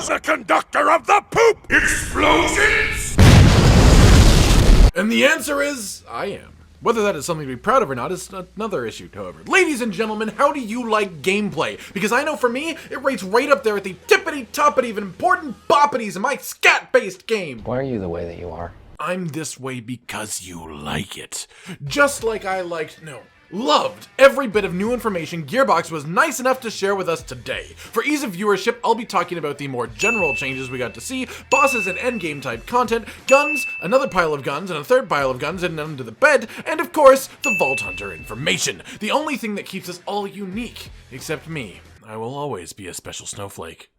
was the conductor of the poop explosions? And the answer is, I am. Whether that is something to be proud of or not is another issue, however. Ladies and gentlemen, how do you like gameplay? Because I know for me, it rates right up there at the tippity-toppity of important boppities in my scat-based game. Why are you the way that you are? I'm this way because you like it. Just like I loved every bit of new information Gearbox was nice enough to share with us today. For ease of viewership, I'll be talking about the more general changes we got to see, bosses and endgame type content, guns, another pile of guns, and a third pile of guns hidden under the bed, and of course, the Vault Hunter information. The only thing that keeps us all unique. Except me. I will always be a special snowflake.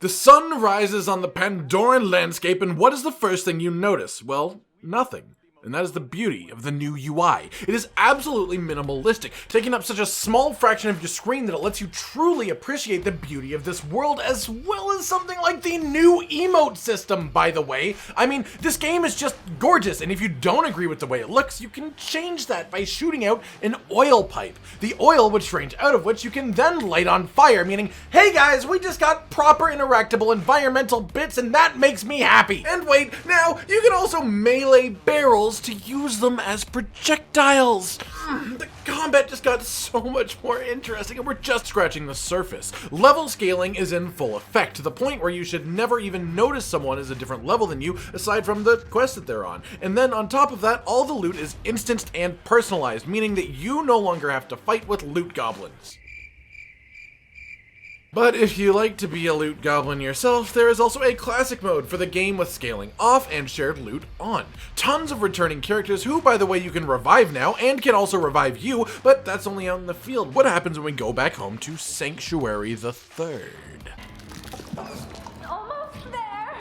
The sun rises on the Pandoran landscape, and what is the first thing you notice? Well, nothing. And that is the beauty of the new UI. It is absolutely minimalistic, taking up such a small fraction of your screen that it lets you truly appreciate the beauty of this world, as well as something like the new emote system, by the way. I mean, this game is just gorgeous, and if you don't agree with the way it looks, you can change that by shooting out an oil pipe. The oil would range out of which you can then light on fire, meaning, hey guys, we just got proper interactable environmental bits, and that makes me happy. And wait, now, you can also melee barrels to use them as projectiles. The combat just got so much more interesting, and we're just scratching the surface. Level scaling is in full effect, to the point where you should never even notice someone is a different level than you, aside from the quest that they're on. And then on top of that, all the loot is instanced and personalized, meaning that you no longer have to fight with loot goblins. But if you like to be a loot goblin yourself, there is also a classic mode for the game with scaling off and shared loot on. Tons of returning characters who, by the way, you can revive now, and can also revive you, but that's only out in the field. What happens when we go back home to Sanctuary the Third? Almost there.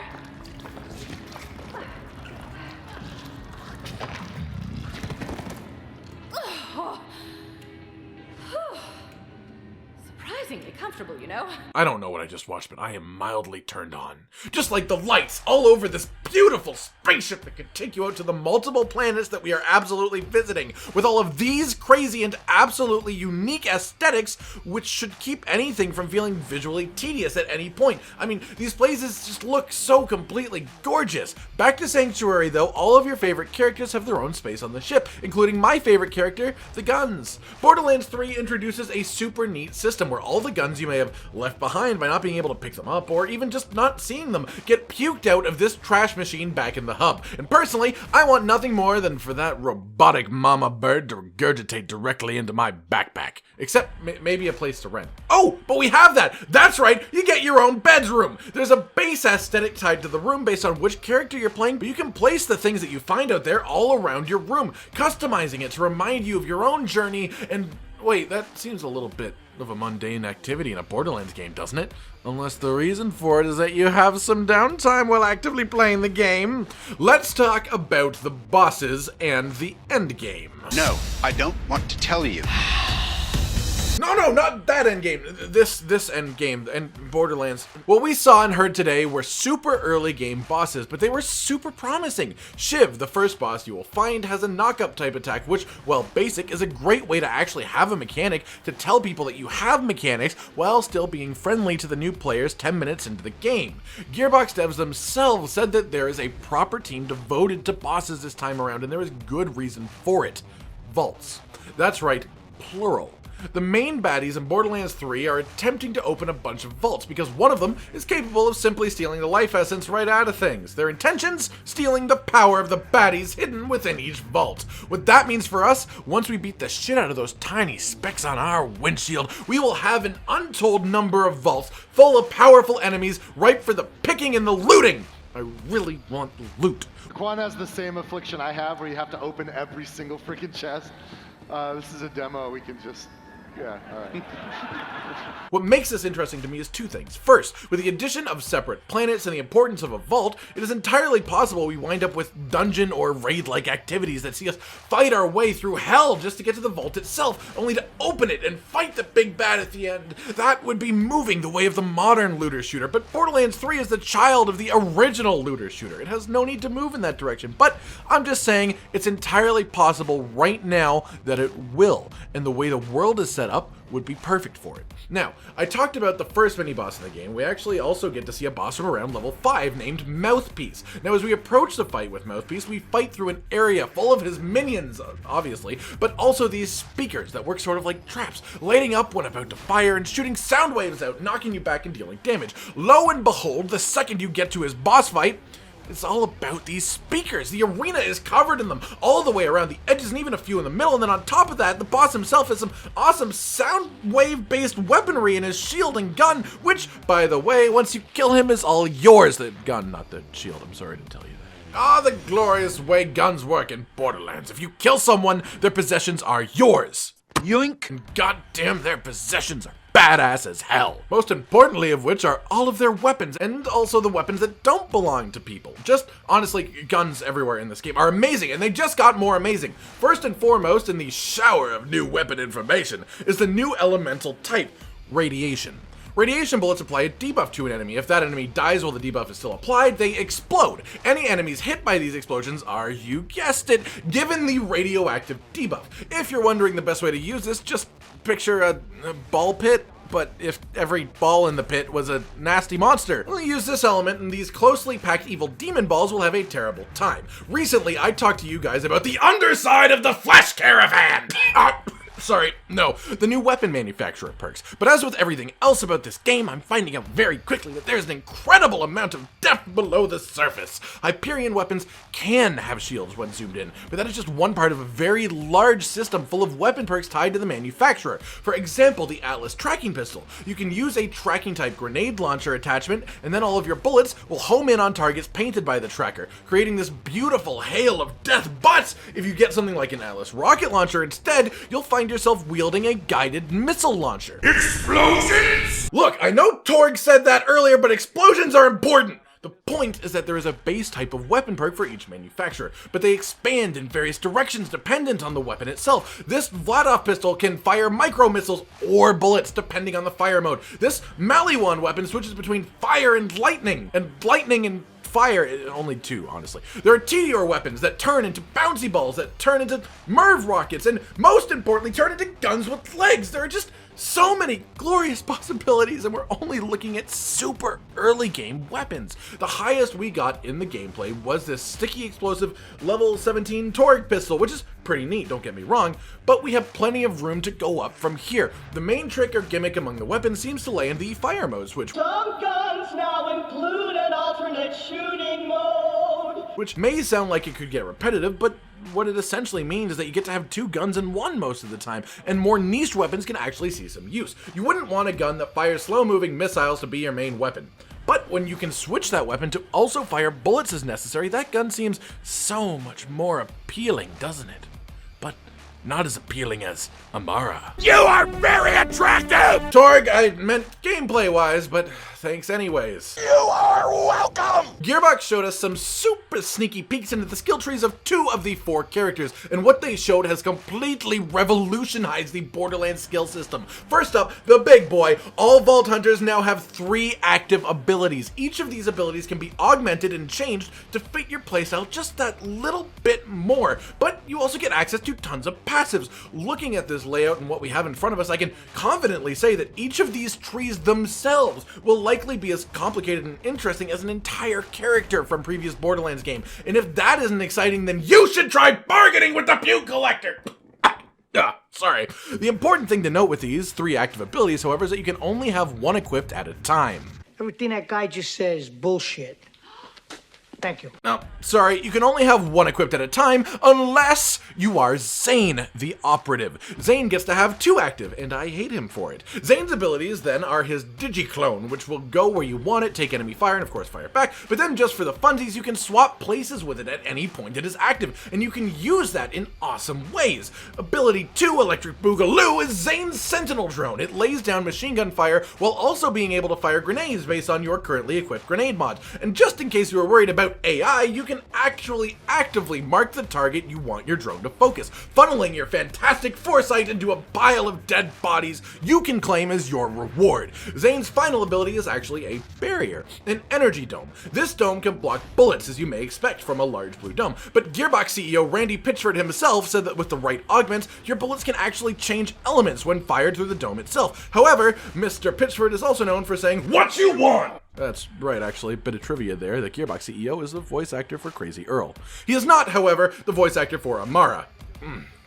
Surprisingly comfortable, you know? I don't know what I just watched, but I am mildly turned on. Just like the lights all over this beautiful spaceship that could take you out to the multiple planets that we are absolutely visiting, with all of these crazy and absolutely unique aesthetics, which should keep anything from feeling visually tedious at any point. I mean, these places just look so completely gorgeous. Back to Sanctuary though, all of your favorite characters have their own space on the ship, including my favorite character, the guns. Borderlands 3 introduces a super neat system where all the guns you may have left behind by not being able to pick them up, or even just not seeing them, get puked out of this trash machine back in the hub. And personally, I want nothing more than for that robotic mama bird to regurgitate directly into my backpack. Except maybe a place to rent. Oh, but we have that! That's right, you get your own bedroom! There's a base aesthetic tied to the room based on which character you're playing, but you can place the things that you find out there all around your room, customizing it to remind you of your own journey. And wait, that seems a little bit of a mundane activity in a Borderlands game, doesn't it? Unless the reason for it is that you have some downtime while actively playing the game. Let's talk about the bosses and the end game. No, I don't want to tell you. No, not that endgame. This endgame and Borderlands. What we saw and heard today were super early game bosses, but they were super promising. Shiv, the first boss you will find, has a knock-up type attack, which, while basic, is a great way to actually have a mechanic to tell people that you have mechanics while still being friendly to the new players 10 minutes into the game. Gearbox devs themselves said that there is a proper team devoted to bosses this time around, and there is good reason for it. Vaults. That's right, plural. The main baddies in Borderlands 3 are attempting to open a bunch of vaults because one of them is capable of simply stealing the life essence right out of things. Their intentions? Stealing the power of the baddies hidden within each vault. What that means for us, once we beat the shit out of those tiny specks on our windshield, we will have an untold number of vaults full of powerful enemies ripe for the picking and the looting. I really want loot. Quan has the same affliction I have where you have to open every single freaking chest. This is a demo, we can just... Yeah, alright. What makes this interesting to me is two things. First, with the addition of separate planets and the importance of a vault, it is entirely possible we wind up with dungeon or raid-like activities that see us fight our way through hell just to get to the vault itself, only to open it and fight the big bad at the end. That would be moving the way of the modern looter shooter, but Borderlands 3 is the child of the original looter shooter. It has no need to move in that direction, but I'm just saying it's entirely possible right now that it will, and the way the world is set set up would be perfect for it. Now, I talked about the first mini-boss in the game. We actually also get to see a boss from around level 5 named Mouthpiece. Now, as we approach the fight with Mouthpiece, we fight through an area full of his minions, obviously, but also these speakers that work sort of like traps, lighting up when about to fire and shooting sound waves out, knocking you back and dealing damage. Lo and behold, the second you get to his boss fight, it's all about these speakers. The arena is covered in them all the way around the edges and even a few in the middle. And then on top of that, the boss himself has some awesome sound wave-based weaponry in his shield and gun, which, by the way, once you kill him, is all yours. The gun, not the shield. I'm sorry to tell you that. Ah, the glorious way guns work in Borderlands. If you kill someone, their possessions are yours. Yoink. And goddamn, their possessions are badass as hell. Most importantly of which are all of their weapons, and also the weapons that don't belong to people. Just, honestly, guns everywhere in this game are amazing, and they just got more amazing. First and foremost in the shower of new weapon information is the new elemental type, Radiation. Radiation bullets apply a debuff to an enemy. If that enemy dies while the debuff is still applied, they explode. Any enemies hit by these explosions are, you guessed it, given the radioactive debuff. If you're wondering the best way to use this, just picture a ball pit, but if every ball in the pit was a nasty monster. We'll use this element and these closely packed evil demon balls will have a terrible time. Recently, I talked to you guys about the underside of the flesh caravan. Sorry, no, the new weapon manufacturer perks. But as with everything else about this game, I'm finding out very quickly that there's an incredible amount of depth below the surface. Hyperion weapons can have shields when zoomed in, but that is just one part of a very large system full of weapon perks tied to the manufacturer. For example, the Atlas tracking pistol. You can use a tracking type grenade launcher attachment, and then all of your bullets will home in on targets painted by the tracker, creating this beautiful hail of death. But if you get something like an Atlas rocket launcher instead, you'll find yourself wielding a guided missile launcher. Explosions! Look, I know Torg said that earlier, but explosions are important! The point is that there is a base type of weapon perk for each manufacturer, but they expand in various directions dependent on the weapon itself. This Vladov pistol can fire micro missiles or bullets depending on the fire mode. This Maliwan weapon switches between fire and lightning and fire, only two, honestly. There are Meteor weapons that turn into bouncy balls, that turn into Merv rockets, and most importantly, turn into guns with legs. There are just so many glorious possibilities, and we're only looking at super early game weapons. The highest we got in the gameplay was this sticky explosive level 17 Torg pistol, which is pretty neat, don't get me wrong, but we have plenty of room to go up from here. The main trick or gimmick among the weapons seems to lay in the fire modes, which some guns now include an alternate shooting mode, which may sound like it could get repetitive, but what it essentially means is that you get to have two guns in one most of the time, and more niche weapons can actually see some use. You wouldn't want a gun that fires slow-moving missiles to be your main weapon. But when you can switch that weapon to also fire bullets as necessary, that gun seems so much more appealing, doesn't it? But not as appealing as Amara. You are very attractive! Torg, I meant gameplay-wise, but thanks anyways. You are welcome! Gearbox showed us some super sneaky peeks into the skill trees of 2 of the 4 characters, and what they showed has completely revolutionized the Borderlands skill system. First up, the big boy. All Vault Hunters now have 3 active abilities. Each of these abilities can be augmented and changed to fit your playstyle just that little bit more, but you also get access to tons of passives. Looking at this layout and what we have in front of us, I can confidently say that each of these trees themselves will likely be as complicated and interesting as an entire character from previous Borderlands game. And if that isn't exciting, then you should try bargaining with the Puke Collector! Sorry. The important thing to note with these 3 active abilities, however, is that you can only have one equipped at a time. Everything that guy just says is bullshit. Thank you. No, sorry, you can only have one equipped at a time unless you are Zane, the operative. Zane gets to have 2 active, and I hate him for it. Zane's abilities then are his Digiclone, which will go where you want it, take enemy fire, and of course fire back, but then just for the funsies, you can swap places with it at any point it is active, and you can use that in awesome ways. Ability 2, Electric Boogaloo, is Zane's Sentinel Drone. It lays down machine gun fire while also being able to fire grenades based on your currently equipped grenade mod. And just in case you were worried about without AI, you can actually actively mark the target you want your drone to focus, funneling your fantastic foresight into a pile of dead bodies you can claim as your reward. Zane's final ability is actually a barrier, an energy dome. This dome can block bullets, as you may expect from a large blue dome, but Gearbox CEO Randy Pitchford himself said that with the right augments, your bullets can actually change elements when fired through the dome itself. However, Mr. Pitchford is also known for saying, "What you want?" That's right, actually. Bit of trivia there. The Gearbox CEO is the voice actor for Crazy Earl. He is not, however, the voice actor for Amara.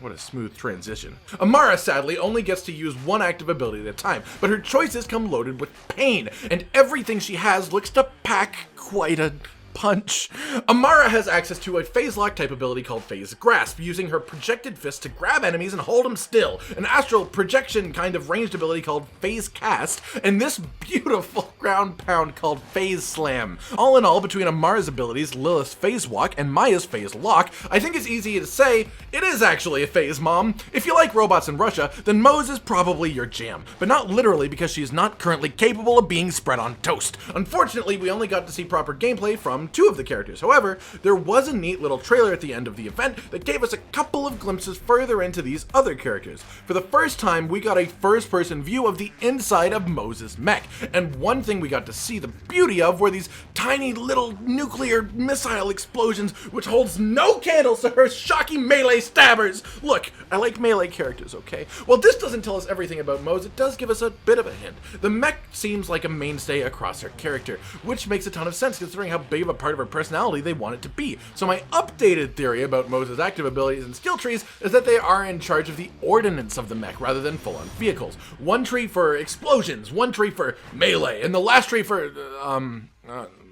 What a smooth transition. Amara, sadly, only gets to use one active ability at a time, but her choices come loaded with pain, and everything she has looks to pack quite a punch. Amara has access to a phase lock type ability called Phase Grasp, using her projected fist to grab enemies and hold them still, an astral projection kind of ranged ability called Phase Cast, and this beautiful ground pound called Phase Slam. All in all, between Amara's abilities, Lilith's Phase Walk, and Maya's Phase Lock, I think it's easy to say, it is actually a phase mom. If you like robots in Russia, then Moze is probably your jam, but not literally because she is not currently capable of being spread on toast. Unfortunately, we only got to see proper gameplay from two of the characters. However, there was a neat little trailer at the end of the event that gave us a couple of glimpses further into these other characters. For the first time, we got a first-person view of the inside of Moze's mech, and one thing we got to see the beauty of were these tiny little nuclear missile explosions, which holds no candles to her shocking melee stabbers. Look, I like melee characters, okay? While this doesn't tell us everything about Moze, it does give us a bit of a hint. The mech seems like a mainstay across her character, which makes a ton of sense considering how big of a part of her personality they want it to be. So my updated theory about Moze's active abilities and skill trees is that they are in charge of the ordnance of the mech rather than full-on vehicles. One tree for explosions, one tree for melee, and the last tree for,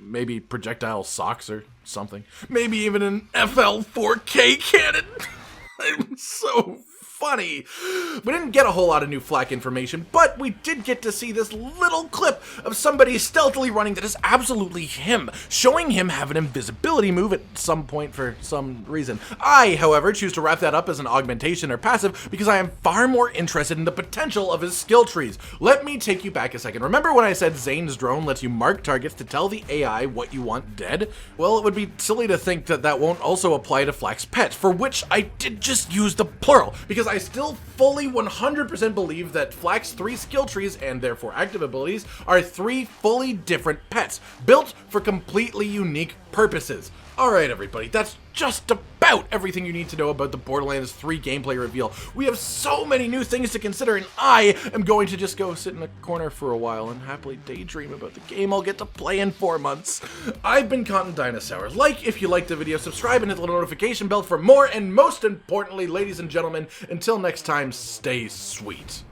maybe projectile socks or something. Maybe even an FL4K cannon. I'm so funny. We didn't get a whole lot of new flak information, but we did get to see this little clip of somebody stealthily running that is absolutely him, showing him have an invisibility move at some point for some reason. I, however, choose to wrap that up as an augmentation or passive because I am far more interested in the potential of his skill trees. Let me take you back a second. Remember when I said Zane's drone lets you mark targets to tell the AI what you want dead? Well, it would be silly to think that that won't also apply to Flak's pet, for which I did just use the plural, because I still fully 100% believe that Flak's 3 skill trees, and therefore active abilities, are 3 fully different pets, built for completely unique purposes. Alright everybody, that's just about everything you need to know about the Borderlands 3 gameplay reveal. We have so many new things to consider, and I am going to just go sit in a corner for a while and happily daydream about the game I'll get to play in 4 months. I've been Cotton Dinosaur. Like if you liked the video, subscribe and hit the little notification bell for more, and most importantly, ladies and gentlemen, until next time, stay sweet.